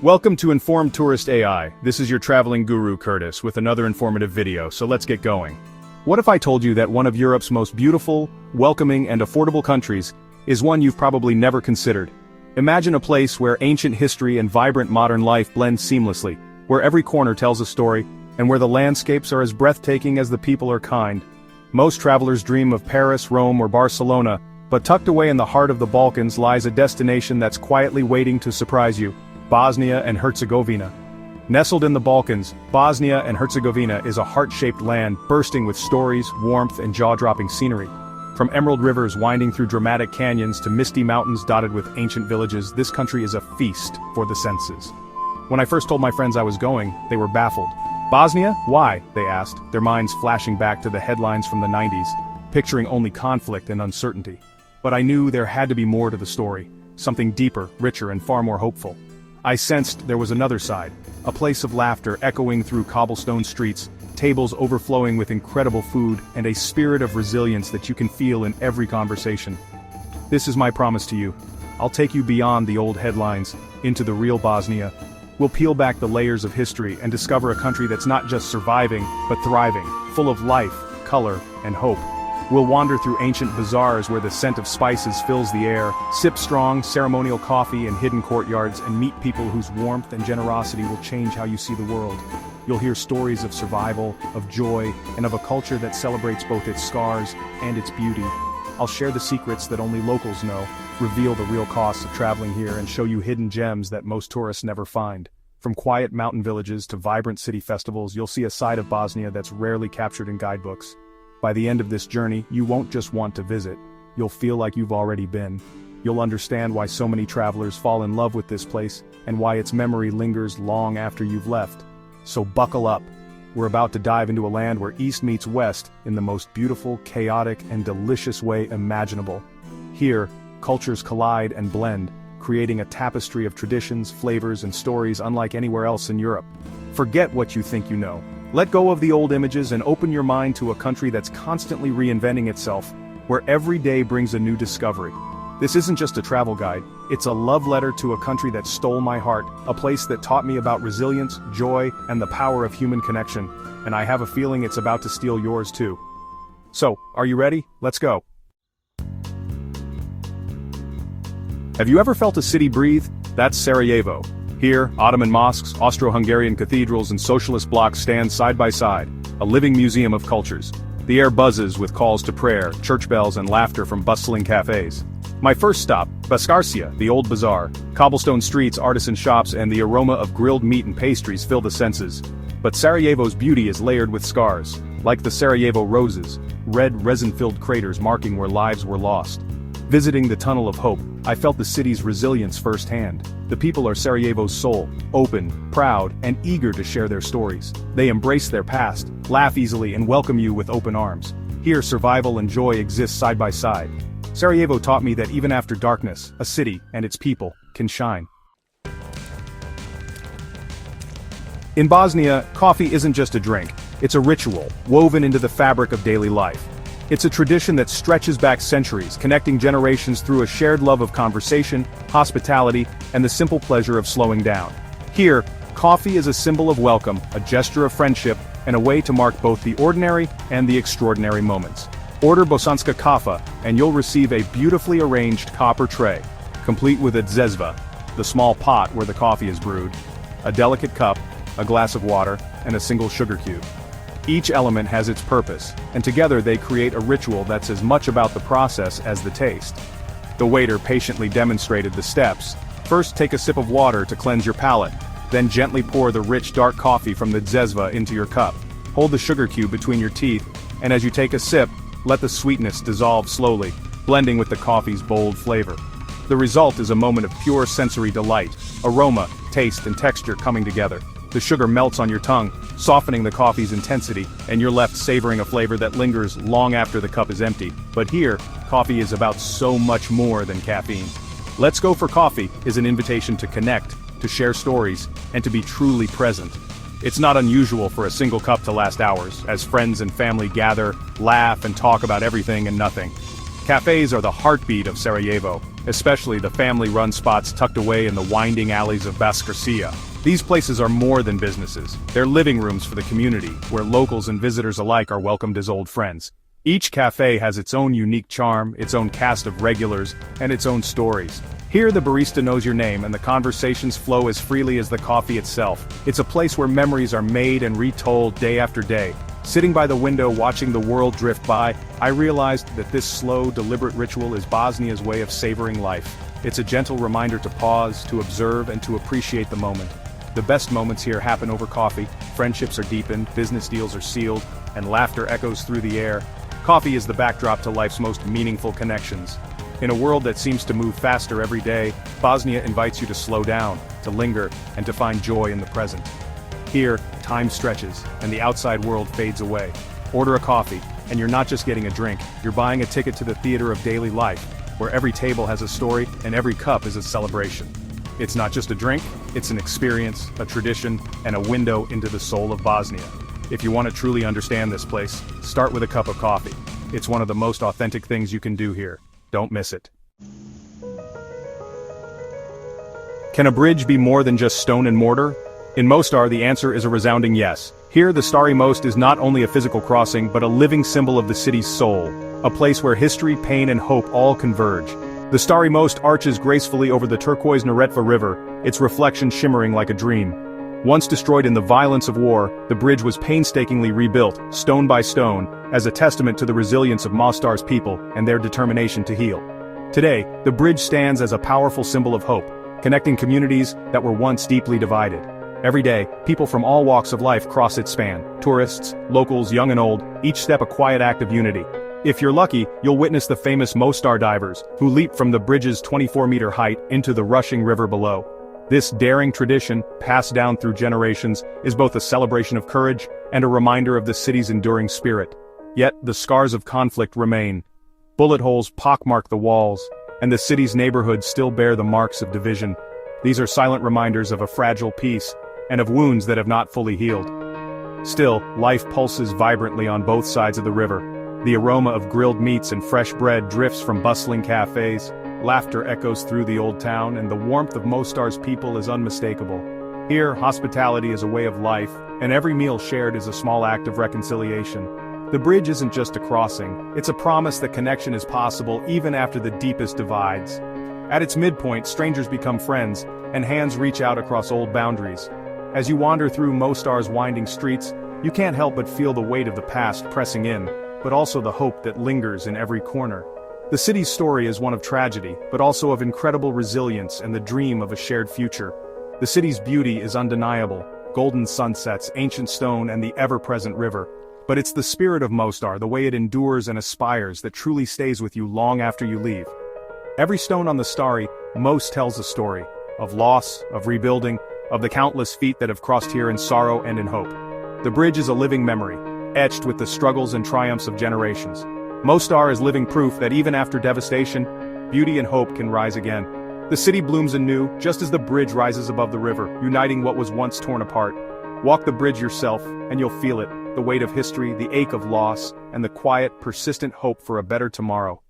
Welcome to Informed Tourist AI. This is your traveling guru Curtis with another informative video, so let's get going. What if I told you that one of Europe's most beautiful, welcoming and affordable countries is one you've probably never considered? Imagine a place where ancient history and vibrant modern life blend seamlessly, where every corner tells a story, and where the landscapes are as breathtaking as the people are kind. Most travelers dream of Paris, Rome or Barcelona, but tucked away in the heart of the Balkans lies a destination that's quietly waiting to surprise you: Bosnia and Herzegovina. Nestled in the Balkans, Bosnia and Herzegovina is a heart-shaped land bursting with stories, warmth, and jaw-dropping scenery. From emerald rivers winding through dramatic canyons to misty mountains dotted with ancient villages, this country is a feast for the senses. When I first told my friends I was going, they were baffled. "Bosnia? Why?" they asked, their minds flashing back to the headlines from the 90s, picturing only conflict and uncertainty. But I knew there had to be more to the story, something deeper, richer, and far more hopeful. I sensed there was another side, a place of laughter echoing through cobblestone streets, tables overflowing with incredible food, and a spirit of resilience that you can feel in every conversation. This is my promise to you. I'll take you beyond the old headlines, into the real Bosnia. We'll peel back the layers of history and discover a country that's not just surviving, but thriving, full of life, color, and hope. We'll wander through ancient bazaars where the scent of spices fills the air, sip strong, ceremonial coffee in hidden courtyards, and meet people whose warmth and generosity will change how you see the world. You'll hear stories of survival, of joy, and of a culture that celebrates both its scars and its beauty. I'll share the secrets that only locals know, reveal the real costs of traveling here, and show you hidden gems that most tourists never find. From quiet mountain villages to vibrant city festivals, you'll see a side of Bosnia that's rarely captured in guidebooks. By the end of this journey, you won't just want to visit, you'll feel like you've already been. You'll understand why so many travelers fall in love with this place, and why its memory lingers long after you've left. So buckle up. We're about to dive into a land where East meets West in the most beautiful, chaotic, and delicious way imaginable. Here, cultures collide and blend, creating a tapestry of traditions, flavors, and stories unlike anywhere else in Europe. Forget what you think you know. Let go of the old images and open your mind to a country that's constantly reinventing itself, where every day brings a new discovery. This isn't just a travel guide, it's a love letter to a country that stole my heart, a place that taught me about resilience, joy, and the power of human connection, and I have a feeling it's about to steal yours too. So, are you ready? Let's go. Have you ever felt a city breathe? That's Sarajevo. Here, Ottoman mosques, Austro-Hungarian cathedrals and socialist blocks stand side by side, a living museum of cultures. The air buzzes with calls to prayer, church bells and laughter from bustling cafes. My first stop, Baskarcia, the old bazaar. Cobblestone streets, artisan shops and the aroma of grilled meat and pastries fill the senses. But Sarajevo's beauty is layered with scars, like the Sarajevo roses, red resin-filled craters marking where lives were lost. Visiting the Tunnel of Hope, I felt the city's resilience firsthand. The people are Sarajevo's soul, open, proud, and eager to share their stories. They embrace their past, laugh easily, and welcome you with open arms. Here, survival and joy exist side by side. Sarajevo taught me that even after darkness, a city and its people can shine. In Bosnia, coffee isn't just a drink, it's a ritual, woven into the fabric of daily life. It's a tradition that stretches back centuries, connecting generations through a shared love of conversation, hospitality, and the simple pleasure of slowing down. Here, coffee is a symbol of welcome, a gesture of friendship, and a way to mark both the ordinary and the extraordinary moments. Order Bosanska Kafa, and you'll receive a beautifully arranged copper tray, complete with a dzezva, the small pot where the coffee is brewed, a delicate cup, a glass of water, and a single sugar cube. Each element has its purpose, and together they create a ritual that's as much about the process as the taste. The waiter patiently demonstrated the steps. First, take a sip of water to cleanse your palate, then gently pour the rich dark coffee from the dzezva into your cup. Hold the sugar cube between your teeth, and as you take a sip, let the sweetness dissolve slowly, blending with the coffee's bold flavor. The result is a moment of pure sensory delight, aroma, taste, and texture coming together. The sugar melts on your tongue, softening the coffee's intensity, and you're left savoring a flavor that lingers long after the cup is empty. But here, coffee is about so much more than caffeine. Let's Go for Coffee is an invitation to connect, to share stories, and to be truly present. It's not unusual for a single cup to last hours, as friends and family gather, laugh, and talk about everything and nothing. Cafes are the heartbeat of Sarajevo, especially the family-run spots tucked away in the winding alleys of Baskarcia. These places are more than businesses. They're living rooms for the community, where locals and visitors alike are welcomed as old friends. Each cafe has its own unique charm, its own cast of regulars, and its own stories. Here the barista knows your name and the conversations flow as freely as the coffee itself. It's a place where memories are made and retold day after day. Sitting by the window watching the world drift by, I realized that this slow, deliberate ritual is Bosnia's way of savoring life. It's a gentle reminder to pause, to observe, and to appreciate the moment. The best moments here happen over coffee, friendships are deepened, business deals are sealed, and laughter echoes through the air. Coffee is the backdrop to life's most meaningful connections. In a world that seems to move faster every day, Bosnia invites you to slow down, to linger, and to find joy in the present. Here, time stretches, and the outside world fades away. Order a coffee, and you're not just getting a drink, you're buying a ticket to the theater of daily life, where every table has a story and every cup is a celebration. It's not just a drink, it's an experience, a tradition, and a window into the soul of Bosnia. If you want to truly understand this place, start with a cup of coffee. It's one of the most authentic things you can do here. Don't miss it. Can a bridge be more than just stone and mortar? In Mostar, the answer is a resounding yes. Here, the Starry Most is not only a physical crossing, but a living symbol of the city's soul, a place where history, pain, and hope all converge. The Starry Most arches gracefully over the turquoise Neretva River, its reflection shimmering like a dream. Once destroyed in the violence of war, the bridge was painstakingly rebuilt, stone by stone, as a testament to the resilience of Mostar's people and their determination to heal. Today, the bridge stands as a powerful symbol of hope, connecting communities that were once deeply divided. Every day, people from all walks of life cross its span. Tourists, locals, young and old, each step a quiet act of unity. If you're lucky, you'll witness the famous Mostar divers, who leap from the bridge's 24-meter height into the rushing river below. This daring tradition, passed down through generations, is both a celebration of courage and a reminder of the city's enduring spirit. Yet, the scars of conflict remain. Bullet holes pockmark the walls, and the city's neighborhoods still bear the marks of division. These are silent reminders of a fragile peace, and of wounds that have not fully healed. Still, life pulses vibrantly on both sides of the river. The aroma of grilled meats and fresh bread drifts from bustling cafes, laughter echoes through the old town, and the warmth of Mostar's people is unmistakable. Here, hospitality is a way of life, and every meal shared is a small act of reconciliation. The bridge isn't just a crossing, it's a promise that connection is possible even after the deepest divides. At its midpoint, strangers become friends, and hands reach out across old boundaries. As you wander through Mostar's winding streets, you can't help but feel the weight of the past pressing in, but also the hope that lingers in every corner. The city's story is one of tragedy, but also of incredible resilience and the dream of a shared future. The city's beauty is undeniable, golden sunsets, ancient stone, and the ever-present river. But it's the spirit of Mostar, the way it endures and aspires, that truly stays with you long after you leave. Every stone on the Starry Most tells a story, of loss, of rebuilding, of the countless feet that have crossed here in sorrow and in hope. The bridge is a living memory, etched with the struggles and triumphs of generations. Mostar is living proof that even after devastation, beauty and hope can rise again. The city blooms anew, just as the bridge rises above the river, uniting what was once torn apart. Walk the bridge yourself, and you'll feel it, the weight of history, the ache of loss, and the quiet, persistent hope for a better tomorrow.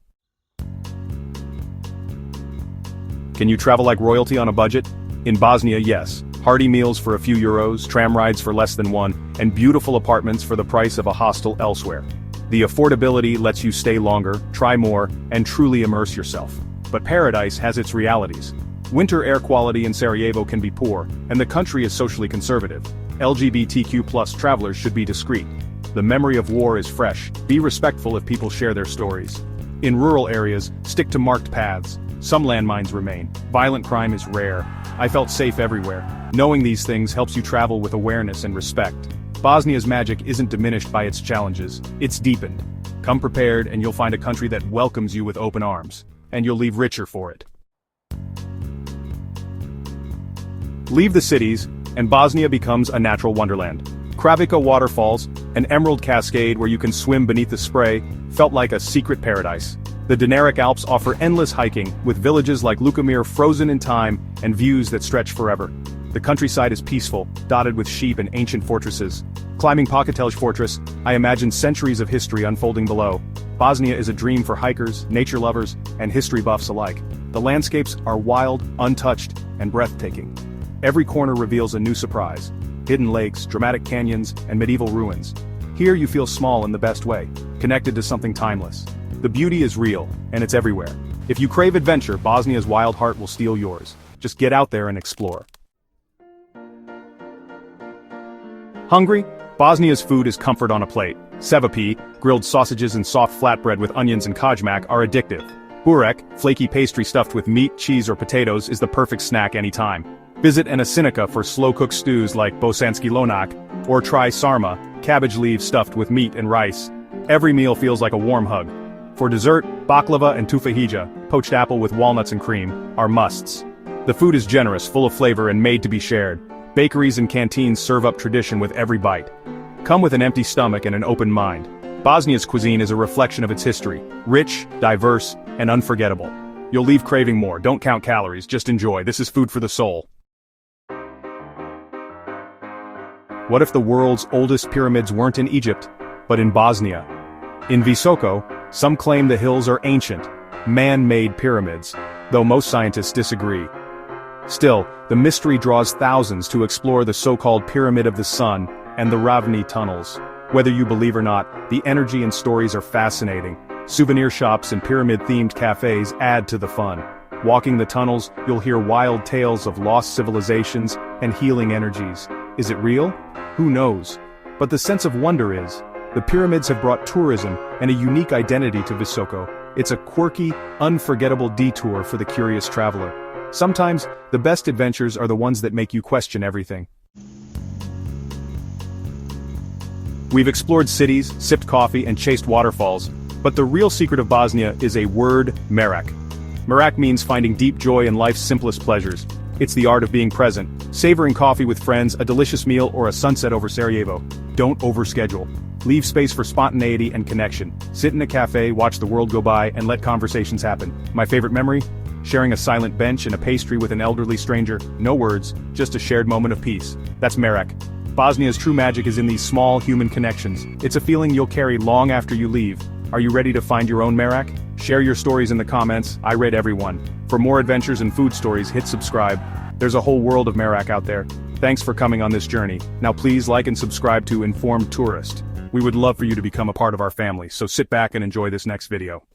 Can you travel like royalty on a budget? In Bosnia, yes. Hearty meals for a few euros, tram rides for less than one, and beautiful apartments for the price of a hostel elsewhere. The affordability lets you stay longer, try more, and truly immerse yourself. But paradise has its realities. Winter air quality in Sarajevo can be poor, and the country is socially conservative. LGBTQ+ travelers should be discreet. The memory of war is fresh. Be respectful if people share their stories. In rural areas, stick to marked paths. Some landmines remain. Violent crime is rare. I felt safe everywhere. Knowing these things helps you travel with awareness and respect. Bosnia's magic isn't diminished by its challenges, it's deepened. Come prepared and you'll find a country that welcomes you with open arms. And you'll leave richer for it. Leave the cities, and Bosnia becomes a natural wonderland. Kravica waterfalls, an emerald cascade where you can swim beneath the spray, felt like a secret paradise. The Dinaric Alps offer endless hiking, with villages like Lukamir frozen in time and views that stretch forever. The countryside is peaceful, dotted with sheep and ancient fortresses. Climbing Pakatelj Fortress, I imagine centuries of history unfolding below. Bosnia is a dream for hikers, nature lovers, and history buffs alike. The The landscapes are wild, untouched, and breathtaking. Every corner reveals a new surprise. Hidden lakes, dramatic canyons, and medieval ruins. Here you feel small in the best way, connected to something timeless. The beauty is real, and it's everywhere. If you crave adventure, Bosnia's wild heart will steal yours. Just get out there and explore. Hungry? Bosnia's food is comfort on a plate. Cevapi, grilled sausages and soft flatbread with onions and kajmak, are addictive. Burek, flaky pastry stuffed with meat, cheese or potatoes, is the perfect snack anytime. Visit an asinika for slow-cooked stews like bosanski lonak, or try sarma, cabbage leaves stuffed with meat and rice. Every meal feels like a warm hug. For dessert, baklava and tufahija, poached apple with walnuts and cream, are musts. The food is generous, full of flavor and made to be shared. Bakeries and canteens serve up tradition with every bite. Come with an empty stomach and an open mind. Bosnia's cuisine is a reflection of its history, rich, diverse, and unforgettable. You'll leave craving more. Don't count calories, just enjoy. This is food for the soul. What if the world's oldest pyramids weren't in Egypt, but in Bosnia? In Visoko, some claim the hills are ancient, man-made pyramids, though most scientists disagree. Still, the mystery draws thousands to explore the so-called Pyramid of the Sun and the Ravni tunnels. Whether you believe or not, the energy and stories are fascinating. Souvenir shops and pyramid-themed cafes add to the fun. Walking the tunnels, you'll hear wild tales of lost civilizations and healing energies. Is it real? Who knows? But the sense of wonder is. The pyramids have brought tourism and a unique identity to Visoko. It's a quirky, unforgettable detour for the curious traveler. Sometimes, the best adventures are the ones that make you question everything. We've explored cities, sipped coffee, and chased waterfalls, but the real secret of Bosnia is a word: merak. Merak means finding deep joy in life's simplest pleasures. It's the art of being present, savoring coffee with friends, a delicious meal, or a sunset over Sarajevo. Don't overschedule. Leave space for spontaneity and connection. Sit in a cafe, watch the world go by, and let conversations happen. My favorite memory? Sharing a silent bench and a pastry with an elderly stranger. No words, just a shared moment of peace. That's merak. Bosnia's true magic is in these small human connections. It's a feeling you'll carry long after you leave. Are you ready to find your own merak? Share your stories in the comments. I read everyone. For more adventures and food stories, hit subscribe. There's a whole world of merak out there. Thanks for coming on this journey. Now please like and subscribe to Informed Tourist. We would love for you to become a part of our family, so sit back and enjoy this next video.